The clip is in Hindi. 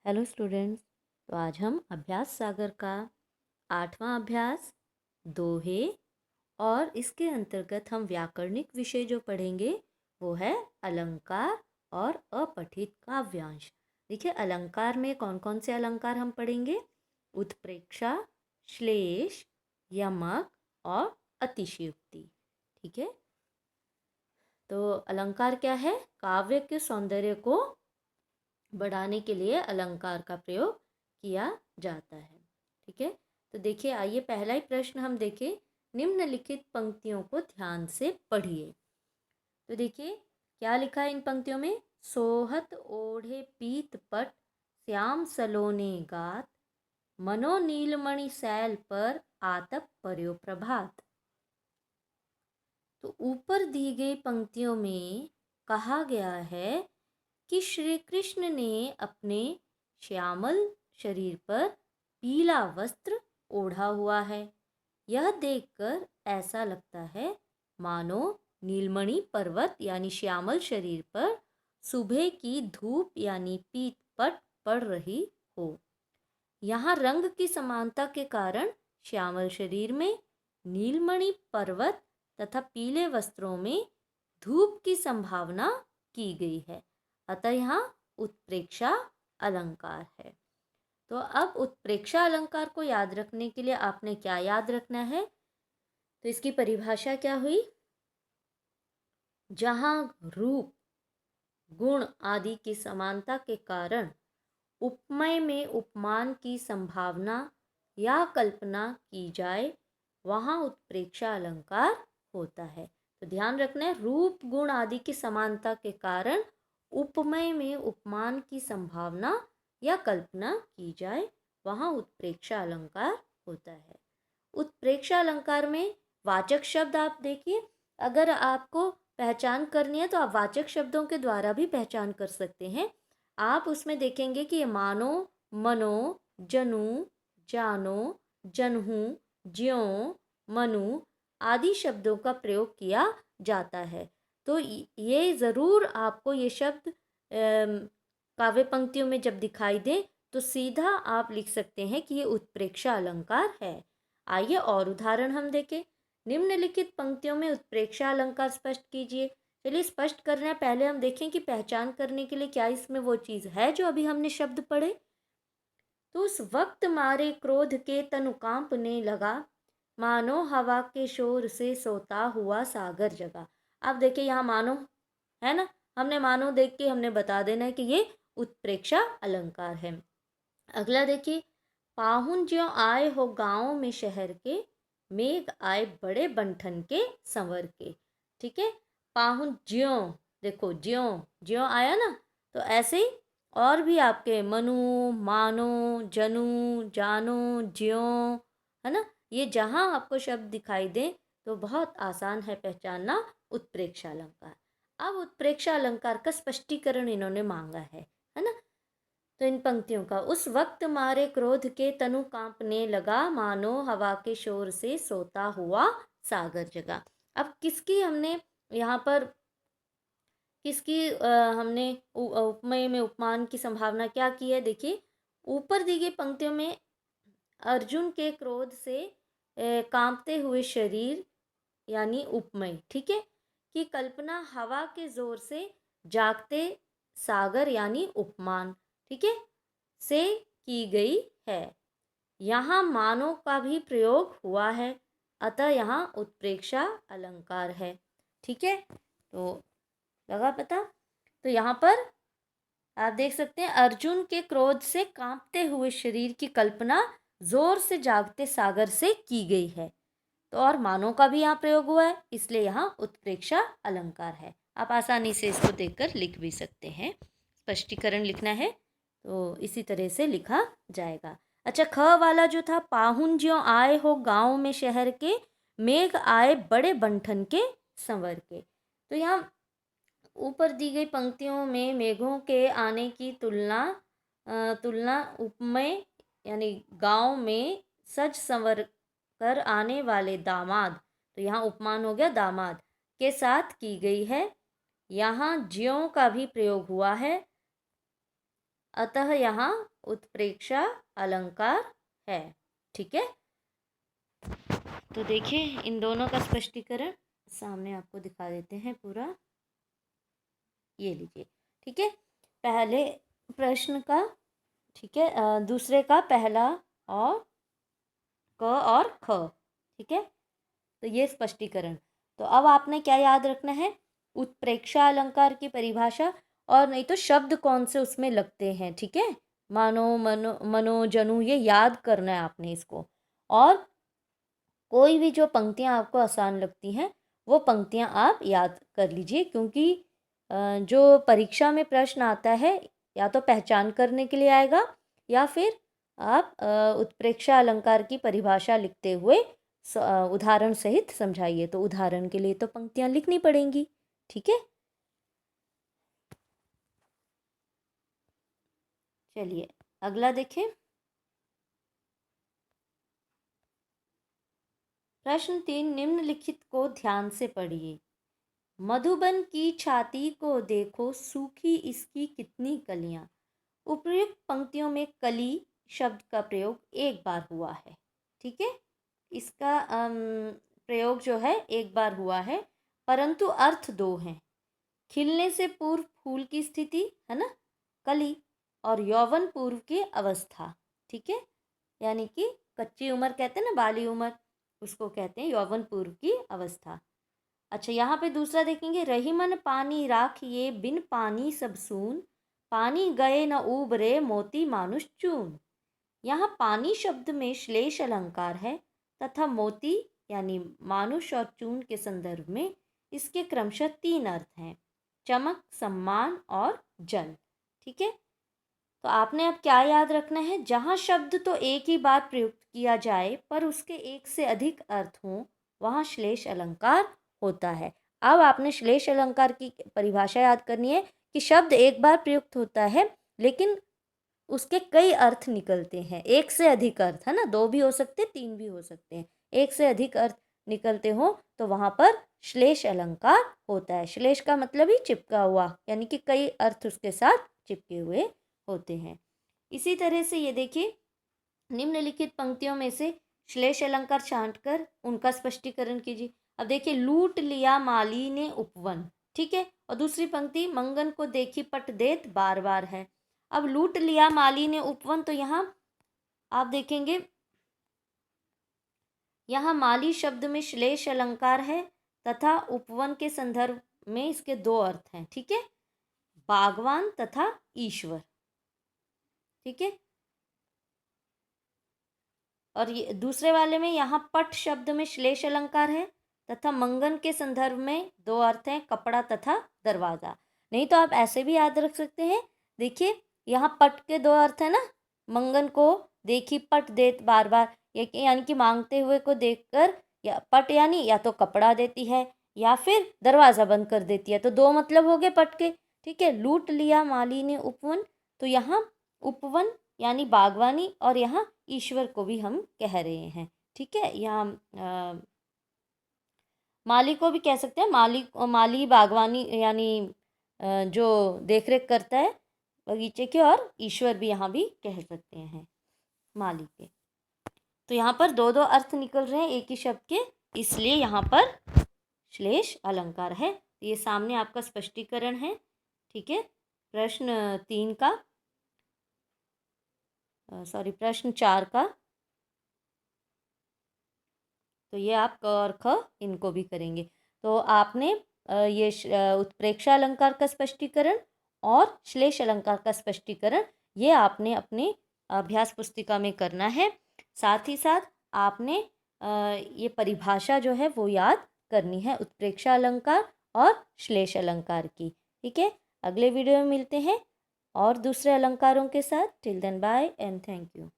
Hello students. तो आज हम अभ्यास सागर का 8वां अभ्यास दोहे और इसके अंतर्गत हम व्याकरणिक विषय जो पढ़ेंगे वो है अलंकार और अपठित काव्यांश। देखिए अलंकार में कौन कौन से अलंकार हम पढ़ेंगे। उत्प्रेक्षा, श्लेष, यमक और अतिशयोक्ति। ठीक है। तो अलंकार क्या है? काव्य के सौंदर्य को बढ़ाने के लिए अलंकार का प्रयोग किया जाता है। ठीक है। तो देखिए, आइए पहला ही प्रश्न हम देखें। निम्नलिखित पंक्तियों को ध्यान से पढ़िए। तो देखिए क्या लिखा है इन पंक्तियों में। सोहत ओढ़े पीत पट, श्याम सलोने गात, मनो नीलमणि सैल पर, आतप पर्यो प्रभात। तो ऊपर दी गई पंक्तियों में कहा गया है कि श्री कृष्ण ने अपने श्यामल शरीर पर पीला वस्त्र ओढ़ा हुआ है। यह देखकर ऐसा लगता है मानो नीलमणि पर्वत यानी श्यामल शरीर पर सुबह की धूप यानी पीत पट पड़ रही हो। यहाँ रंग की समानता के कारण श्यामल शरीर में नीलमणि पर्वत तथा पीले वस्त्रों में धूप की संभावना की गई है। अतः यहाँ उत्प्रेक्षा अलंकार है। तो अब उत्प्रेक्षा अलंकार को याद रखने के लिए आपने क्या याद रखना है? तो इसकी परिभाषा क्या हुई? जहाँ रूप, गुण आदि की समानता के कारण उपमय में उपमान की संभावना या कल्पना की जाए, वहाँ उत्प्रेक्षा अलंकार होता है। तो ध्यान रखना है, रूप गुण आदि की समानता के कारण उपमय में उपमान की संभावना या कल्पना की जाए, वहाँ उत्प्रेक्षा अलंकार होता है। उत्प्रेक्षा अलंकार में वाचक शब्द आप देखिए, अगर आपको पहचान करनी है तो आप वाचक शब्दों के द्वारा भी पहचान कर सकते हैं। आप उसमें देखेंगे कि ये मानो, मनो, जनु, जानो, जनहु, ज्यों, मनु आदि शब्दों का प्रयोग किया जाता है। तो ये ज़रूर आपको ये शब्द काव्य पंक्तियों में जब दिखाई दे तो सीधा आप लिख सकते हैं कि ये उत्प्रेक्षा अलंकार है। आइए और उदाहरण हम देखें। निम्नलिखित पंक्तियों में उत्प्रेक्षा अलंकार स्पष्ट कीजिए। चलिए स्पष्ट करने हैं, पहले हम देखें कि पहचान करने के लिए क्या इसमें वो चीज़ है जो अभी हमने शब्द पढ़े। तो उस वक्त मारे क्रोध के तनु कांपने लगा, मानो हवा के शोर से सोता हुआ सागर जगा। अब देखिए यहाँ मानो है ना, हमने मानो देख के हमने बता देना है कि ये उत्प्रेक्षा अलंकार है। अगला देखिए, पाहुन ज्यों आए हो गांव में शहर के, मेघ आए बड़े बंठन के संवर के। ठीक है। पाहुन ज्यों, देखो ज्यों ज्यों आया ना, तो ऐसे ही और भी आपके मनु, मानो, जनु, जानो, ज्यों, है ना, ये जहाँ आपको शब्द दिखाई दे तो बहुत आसान है पहचानना उत्प्रेक्षा अलंकार। अब उत्प्रेक्षा अलंकार का स्पष्टीकरण इन्होंने मांगा है ना। तो इन पंक्तियों का, उस वक्त मारे क्रोध के तनु कांपने लगा, मानो हवा के शोर से सोता हुआ सागर जगा। अब किसकी हमने यहाँ पर किसकी हमने उपमेय में उपमान की संभावना क्या की है? देखिए ऊपर दी गई पंक्तियों में अर्जुन के क्रोध से कांपते हुए शरीर यानी उपमेय, ठीक है, की कल्पना हवा के जोर से जागते सागर यानी उपमान, ठीक है, से की गई है। यहाँ मानो का भी प्रयोग हुआ है, अतः यहाँ उत्प्रेक्षा अलंकार है। ठीक है। तो लगा पता? तो यहाँ पर आप देख सकते हैं अर्जुन के क्रोध से कांपते हुए शरीर की कल्पना जोर से जागते सागर से की गई है। तो और मानो का भी यहाँ प्रयोग हुआ है, इसलिए यहाँ उत्प्रेक्षा अलंकार है। आप आसानी से इसको देखकर लिख भी सकते हैं। स्पष्टीकरण लिखना है तो इसी तरह से लिखा जाएगा। अच्छा, ख वाला जो था, पाहुन ज्यों आए हो गांव में शहर के, मेघ आए बड़े बंठन के संवर के। तो यहाँ ऊपर दी गई पंक्तियों में मेघों के आने की तुलना उपमेय यानी गांव में सज संवर कर आने वाले दामाद, तो यहाँ उपमान हो गया दामाद, के साथ की गई है। यहाँ ज्यों का भी प्रयोग हुआ है, अतः यहाँ उत्प्रेक्षा अलंकार है। ठीक है, तो देखिए इन दोनों का स्पष्टीकरण सामने आपको दिखा देते हैं पूरा, ये लीजिए। ठीक है, पहले प्रश्न का, ठीक है, दूसरे का पहला और क और ख। ठीक है, तो ये स्पष्टीकरण। तो अब आपने क्या याद रखना है, उत्प्रेक्षा अलंकार की परिभाषा, और नहीं तो शब्द कौन से उसमें लगते हैं। ठीक है, मानो, मनो, मनो, जनु, ये याद करना है आपने इसको। और कोई भी जो पंक्तियां आपको आसान लगती हैं वो पंक्तियां आप याद कर लीजिए, क्योंकि जो परीक्षा में प्रश्न आता है या तो पहचान करने के लिए आएगा, या फिर आप उत्प्रेक्षा अलंकार की परिभाषा लिखते हुए उदाहरण सहित समझाइए। तो उदाहरण के लिए तो पंक्तियां लिखनी पड़ेंगी। ठीक है, चलिए अगला देखें। प्रश्न 3, निम्नलिखित को ध्यान से पढ़िए। मधुबन की छाती को देखो, सूखी इसकी कितनी कलियां। उपर्युक्त पंक्तियों में कली शब्द का प्रयोग एक बार हुआ है। ठीक है, इसका प्रयोग जो है एक बार हुआ है, परंतु अर्थ दो हैं। खिलने से पूर्व फूल की स्थिति है ना, कली, और यौवन पूर्व की अवस्था। ठीक है, यानी कि कच्ची उम्र कहते हैं ना, बाली उम्र, उसको कहते हैं यौवन पूर्व की अवस्था। अच्छा, यहाँ पे दूसरा देखेंगे, रही मन पानी राखिए, बिन पानी सब सून, पानी गए न उबरे, मोती मानुष चून। यहाँ पानी शब्द में श्लेष अलंकार है, तथा मोती यानी मानुष और चून के संदर्भ में इसके क्रमशः 3 अर्थ हैं, चमक, सम्मान और जल। ठीक है, तो आपने अब क्या याद रखना है, जहाँ शब्द तो एक ही बार प्रयुक्त किया जाए पर उसके एक से अधिक अर्थ हों, वहाँ श्लेष अलंकार होता है। अब आपने श्लेष अलंकार की परिभाषा याद करनी है कि शब्द एक बार प्रयुक्त होता है लेकिन उसके कई अर्थ निकलते हैं, एक से अधिक अर्थ, है ना, 2 भी हो सकते, 3 भी हो सकते हैं, एक से अधिक अर्थ निकलते हो तो वहाँ पर श्लेष अलंकार होता है। श्लेष का मतलब ही चिपका हुआ, यानी कि कई अर्थ उसके साथ चिपके हुए होते हैं। इसी तरह से ये देखिए, निम्नलिखित पंक्तियों में से श्लेष अलंकार छांटकर उनका स्पष्टीकरण कीजिए। अब देखिए, लूट लिया माली ने उपवन। ठीक है, और दूसरी पंक्ति, मंगन को देखी पट देत बार बार है। अब लूट लिया माली ने उपवन, तो यहाँ आप देखेंगे, यहाँ माली शब्द में श्लेष अलंकार है तथा उपवन के संदर्भ में इसके 2 अर्थ हैं। ठीक है, बागवान तथा ईश्वर। ठीक है, और ये दूसरे वाले में यहाँ पट शब्द में श्लेष अलंकार है तथा मंगन के संदर्भ में 2 अर्थ हैं, कपड़ा तथा दरवाजा। नहीं तो आप ऐसे भी याद रख सकते हैं, देखिए यहाँ पट के 2 अर्थ है ना, मंगन को देखी पट देत बार बार, यानी कि मांगते हुए को देखकर, या पट यानी या तो कपड़ा देती है या फिर दरवाजा बंद कर देती है, तो 2 मतलब हो गए पट के। ठीक है, लूट लिया माली ने उपवन, तो यहाँ उपवन यानी बागवानी, और यहाँ ईश्वर को भी हम कह रहे हैं। ठीक है, यहाँ माली को भी कह सकते हैं, माली बागवानी यानी जो देखरेख करता है बगीचे के, और ईश्वर भी यहाँ भी कह सकते हैं माली के। तो यहाँ पर 2 अर्थ निकल रहे हैं एक ही शब्द के, इसलिए यहाँ पर श्लेष अलंकार है। ये सामने आपका स्पष्टीकरण है। ठीक है, प्रश्न 3 का, प्रश्न 4 का, तो ये आप क और ख इनको भी करेंगे। तो आपने ये उत्प्रेक्षा अलंकार का स्पष्टीकरण और श्लेष अलंकार का स्पष्टीकरण ये आपने अपने अभ्यास पुस्तिका में करना है। साथ ही साथ आपने ये परिभाषा जो है वो याद करनी है, उत्प्रेक्षा अलंकार और श्लेष अलंकार की। ठीक है, अगले वीडियो में मिलते हैं और दूसरे अलंकारों के साथ। Till then bye and thank you.